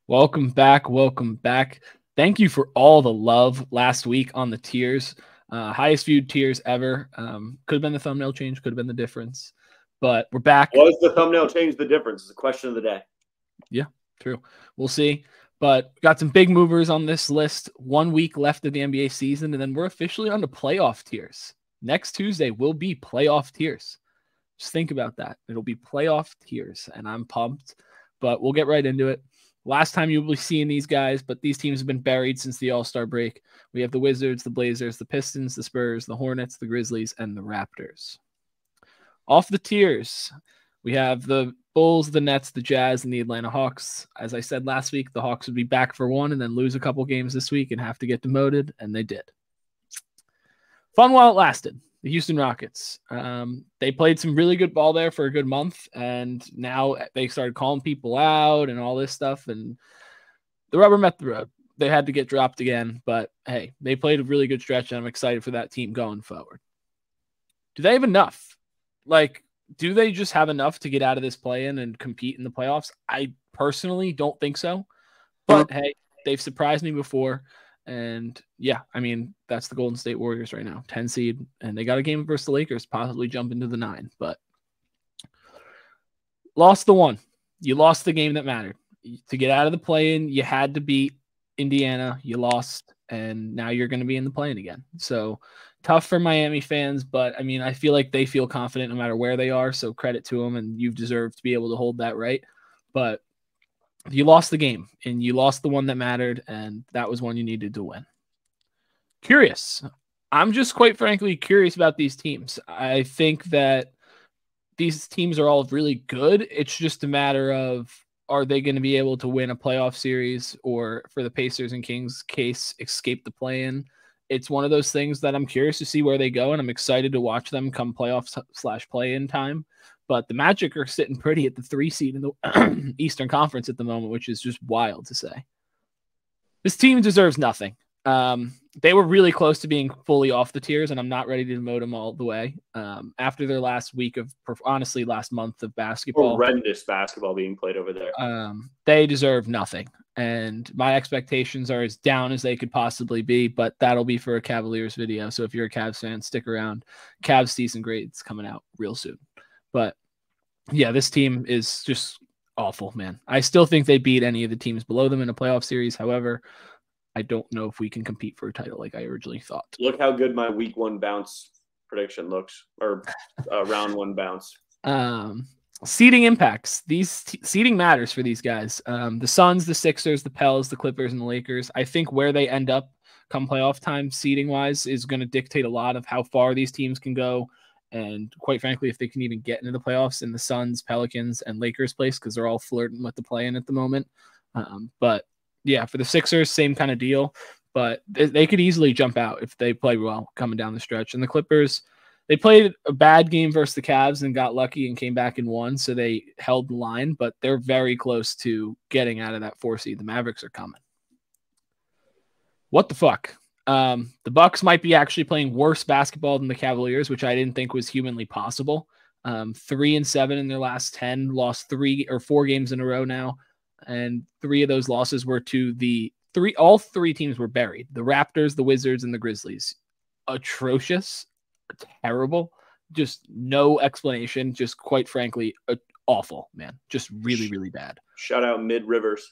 Welcome back. Welcome back. Thank you for all the love last week on the tiers. Highest viewed tiers ever. Could have been the thumbnail change, could have been the difference, but we're back. Was the thumbnail change the difference? It's a question of the day. Yeah, true. We'll see. But got some big movers on this list. 1 week left of the NBA season, and then we're officially on to playoff tiers. Next Tuesday will be playoff tiers. Just think about that. It'll be playoff tiers, and I'm pumped. But we'll get right into it. Last time you'll be seeing these guys, but these teams have been buried since the All-Star break. We have the Wizards, the Blazers, the Pistons, the Spurs, the Hornets, the Grizzlies, and the Raptors. Off the tiers, we have the Bulls, the Nets, the Jazz, and the Atlanta Hawks. As I said last week, the Hawks would be back for one and then lose a couple games this week and have to get demoted, and they did. Fun while it lasted. The Houston Rockets. They played some really good ball there for a good month, and now they started calling people out and all this stuff, and the rubber met the road. They had to get dropped again, but hey, they played a really good stretch, and I'm excited for that team going forward. Do they have enough? Do they just have enough to get out of this play-in and compete in the playoffs? I personally don't think so, but hey, they've surprised me before. And yeah, I mean, that's the Golden State Warriors right now, 10 seed, and they got a game versus the Lakers, possibly jump into the 9, but lost the one. You lost the game that mattered. To get out of the play-in, you had to beat Indiana. You lost, and now you're going to be in the play-in again. So tough for Miami fans, but I mean, I feel like they feel confident no matter where they are, so credit to them, and you've deserved to be able to hold that right. But you lost the game, and you lost the one that mattered, and that was one you needed to win. Curious. I'm just quite frankly curious about these teams. I think that these teams are all really good. It's just a matter of, are they going to be able to win a playoff series, or for the Pacers and Kings case, escape the play-in? It's one of those things that I'm curious to see where they go, and I'm excited to watch them come playoff/play-in time. But the Magic are sitting pretty at the 3 seed in the Eastern Conference at the moment, which is just wild to say. This team deserves nothing. They were really close to being fully off the tiers, and I'm not ready to demote them all the way. After their last week of, honestly, last month of basketball. Horrendous basketball being played over there. They deserve nothing. And my expectations are as down as they could possibly be, but that'll be for a Cavaliers video. So if you're a Cavs fan, stick around. Cavs season grades coming out real soon. But yeah, this team is just awful, man. I still think they beat any of the teams below them in a playoff series. However, I don't know if we can compete for a title like I originally thought. Look how good my week 1 bounce prediction looks, or round 1 bounce. Seeding impacts. Seeding matters for these guys. The Suns, the Sixers, the Pels, the Clippers, and the Lakers. I think where they end up come playoff time, seeding-wise, is going to dictate a lot of how far these teams can go. And quite frankly, if they can even get into the playoffs in the Suns, Pelicans, and Lakers place, because they're all flirting with the play-in at the moment. But yeah, for the Sixers, same kind of deal. But they could easily jump out if they play well coming down the stretch. And the Clippers, they played a bad game versus the Cavs and got lucky and came back and won, so they held the line. But they're very close to getting out of that 4 seed. The Mavericks are coming. What the fuck? The Bucks might be actually playing worse basketball than the Cavaliers, which I didn't think was humanly possible. 3-7 in their last 10, lost 3 or 4 games in a row now. And 3 of those losses were to all 3 teams were buried. The Raptors, the Wizards, and the Grizzlies. Atrocious, terrible, just no explanation. Just quite frankly, awful, man. Just really, really bad. Shout out Mid-Rivers.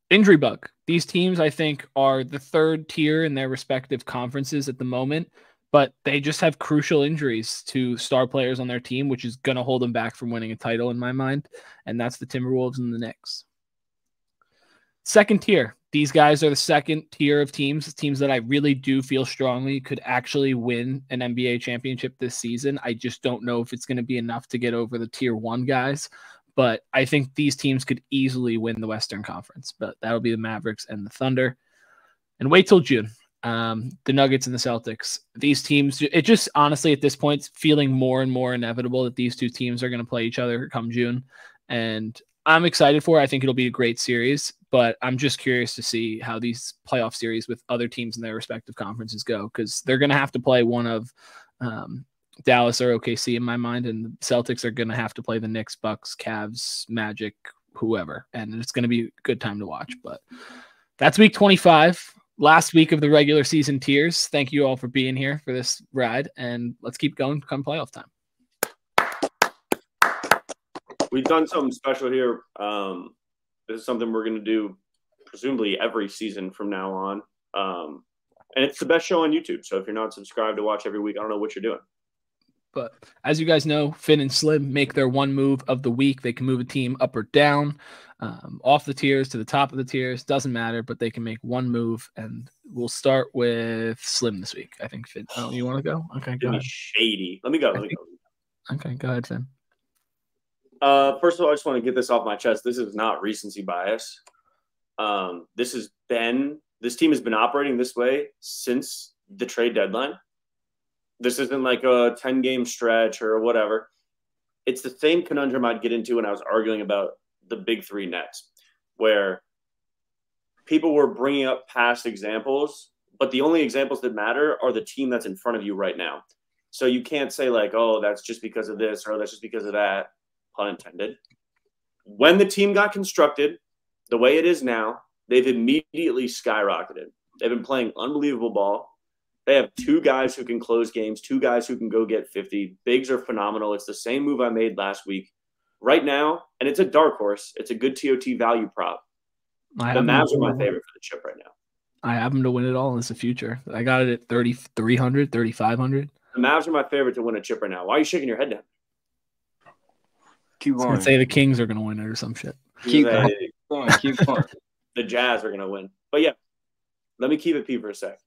Injury bug. These teams, I think, are the 3rd tier in their respective conferences at the moment, but they just have crucial injuries to star players on their team, which is going to hold them back from winning a title in my mind, and that's the Timberwolves and the Knicks. 2nd tier. These guys are the 2nd tier of teams that I really do feel strongly could actually win an NBA championship this season. I just don't know if it's going to be enough to get over the tier 1 guys. But I think these teams could easily win the Western Conference. But that'll be the Mavericks and the Thunder. And wait till June. The Nuggets and the Celtics. These teams, it just honestly at this point, it's feeling more and more inevitable that these 2 teams are going to play each other come June. And I'm excited for it. I think it'll be a great series. But I'm just curious to see how these playoff series with other teams in their respective conferences go. Because they're going to have to play one of Dallas or OKC in my mind, and the Celtics are going to have to play the Knicks, Bucks, Cavs, Magic, whoever, and it's going to be a good time to watch. But that's week 25, last week of the regular season tiers. Thank you all for being here for this ride, and let's keep going come playoff time. We've done something special here. This is something we're going to do presumably every season from now on. And it's the best show on YouTube. So if you're not subscribed to watch every week, I don't know what you're doing. But as you guys know, Finn and Slim make their one move of the week. They can move a team up or down, off the tiers to the top of the tiers. Doesn't matter, but they can make one move. And we'll start with Slim this week. I think Finn. Oh, you want to go? Okay, go ahead. Shady. Let me go. Okay, go ahead, Finn. First of all, I just want to get this off my chest. This is not recency bias. This team has been operating this way since the trade deadline. This isn't like a 10-game stretch or whatever. It's the same conundrum I'd get into when I was arguing about the big three Nets, where people were bringing up past examples, but the only examples that matter are the team that's in front of you right now. So you can't say like, oh, that's just because of this or that's just because of that, pun intended. When the team got constructed the way it is now, they've immediately skyrocketed. They've been playing unbelievable ball. They have two guys who can close games, two guys who can go get 50. Bigs are phenomenal. It's the same move I made last week. Right now, and it's a dark horse. It's a good TOT value prop. The Mavs are my favorite for the chip right now. I have them to win it all. It's the future. I got it at 3,300, 3,500. The Mavs are my favorite to win a chip right now. Why are you shaking your head down? Keep going. Let's say the Kings are going to win it or some shit. Keep going. The Jazz are going to win. But yeah, let me keep it P for a sec.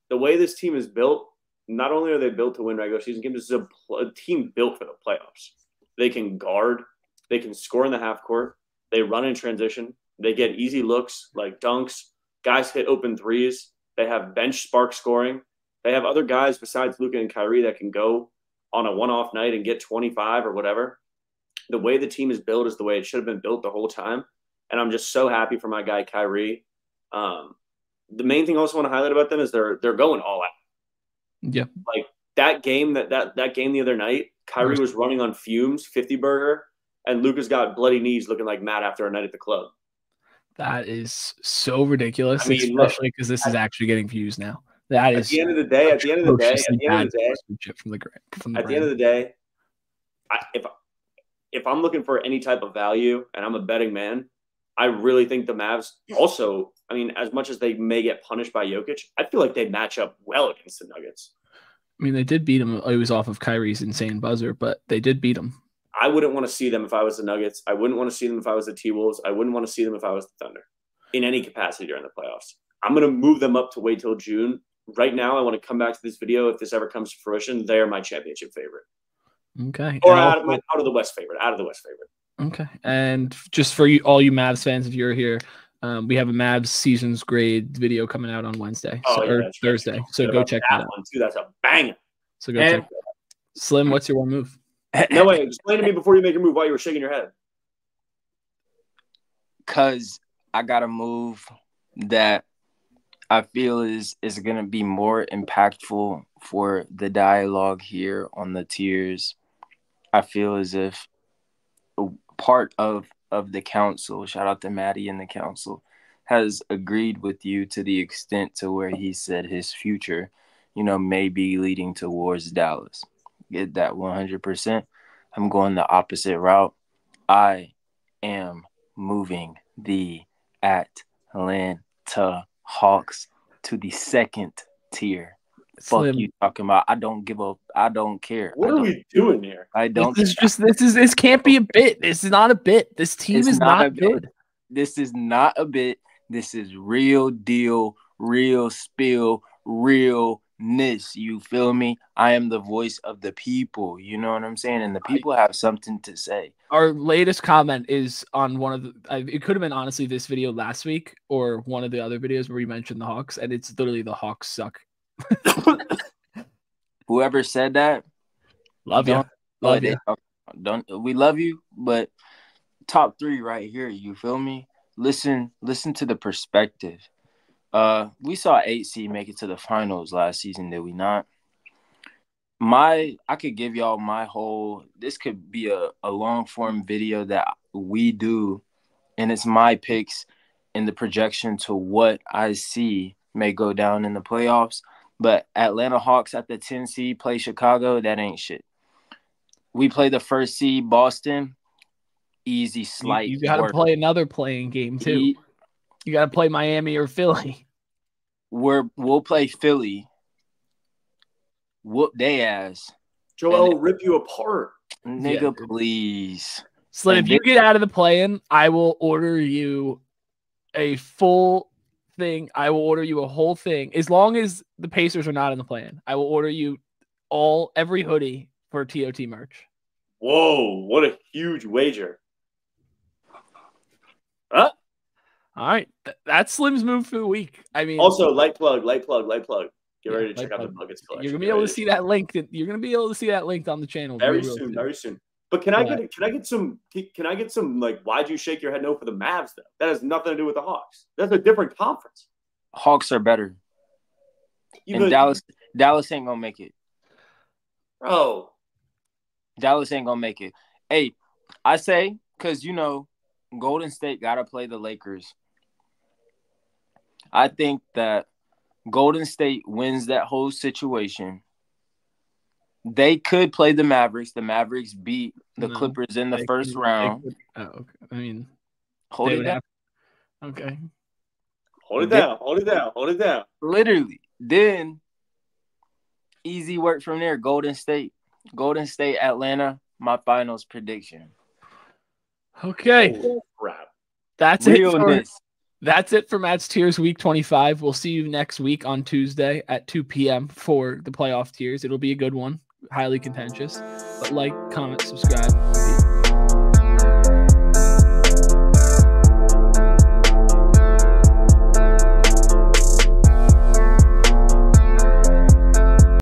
The way this team is built, not only are they built to win regular season games, this is a team built for the playoffs. They can guard. They can score in the half court. They run in transition. They get easy looks like dunks. Guys hit open threes. They have bench spark scoring. They have other guys besides Luka and Kyrie that can go on a one-off night and get 25 or whatever. The way the team is built is the way it should have been built the whole time. And I'm just so happy for my guy Kyrie. The main thing I also want to highlight about them is they're going all out. Yeah. Like that game that game the other night, Kyrie was running on fumes, 50 burger, and Luka's got bloody knees looking like Matt after a night at the club. That is so ridiculous, I mean, especially because this is actually getting views now. That is at the end of the day, at the end of the day, if I'm looking for any type of value and I'm a betting man, I really think the Mavs also, I mean, as much as they may get punished by Jokic, I feel like they match up well against the Nuggets. I mean, they did beat him. It was off of Kyrie's insane buzzer, but they did beat him. I wouldn't want to see them if I was the Nuggets. I wouldn't want to see them if I was the T-Wolves. I wouldn't want to see them if I was the Thunder in any capacity during the playoffs. I'm going to move them up to wait till June. Right now, I want to come back to this video. If this ever comes to fruition, they're my championship favorite. Okay. Or out of the West favorite. Okay. And just for you, all you Mavs fans, if you're here, we have a Mavs seasons grade video coming out on Wednesday or Thursday. So go check that out. One too. That's a banger. So go check that out. Slim, what's your one move? No way. Explain to me before you make your move why you were shaking your head. Because I got a move that I feel is going to be more impactful for the dialogue here on the tiers. I feel as if part of the council, shout out to Maddie and the council, has agreed with you to the extent to where he said his future, may be leading towards Dallas. Get that 100%. I'm going the opposite route. I am moving the Atlanta Hawks to the second tier. Slim. Fuck you talking about. I don't give up. I don't care. What are we doing here? I don't. This can't be a bit. This is not a bit. This team is not good. This is not a bit. This is real deal, real spill, realness. You feel me? I am the voice of the people. You know what I'm saying? And the people have something to say. Our latest comment is on one of the. It could have been honestly this video last week or one of the other videos where we mentioned the Hawks, and it's literally the Hawks suck. Whoever said that, love you. We love you, but top three right here. You feel me? Listen to the perspective. We saw 8C make it to the finals last season, did we not? I could give y'all my whole. This could be a long form video that we do and it's my picks and the projection to what I see may go down in the playoffs. But Atlanta Hawks at the 10 seed play Chicago, that ain't shit. We play the first seed Boston, easy slight. You got to play another playing game too. You got to play Miami or Philly. We'll play Philly. Whoop they ass. Joel, rip you apart. Nigga, please. Slim, if you get out of the play-in, I will order you a full thing. I will order you a whole thing. As long as the Pacers are not in the play-in, I will order you every hoodie for TOT merch. Whoa, what a huge wager. Huh? All right. That's Slim's move for the week. I mean, also, light plug. Get ready to check out the Buckets collection. You're gonna be able to see that link. You're gonna be able to see that link on the channel very soon. But can I get some like, why'd you shake your head no for the Mavs though? That has nothing to do with the Hawks. That's a different conference. Hawks are better. And Dallas ain't gonna make it. Bro. Dallas ain't gonna make it. Hey, I say, because Golden State gotta play the Lakers. I think that Golden State wins that whole situation. They could play the Mavericks. The Mavericks beat the Clippers in the first round. Okay. I mean, hold it down. Okay. Hold it down. Literally. Then, easy work from there. Golden State, Atlanta, my finals prediction. Okay. Oh, crap. That's it for Matt's Tiers Week 25. We'll see you next week on Tuesday at 2 p.m. for the playoff tiers. It'll be a good one. Highly contentious. But comment, subscribe.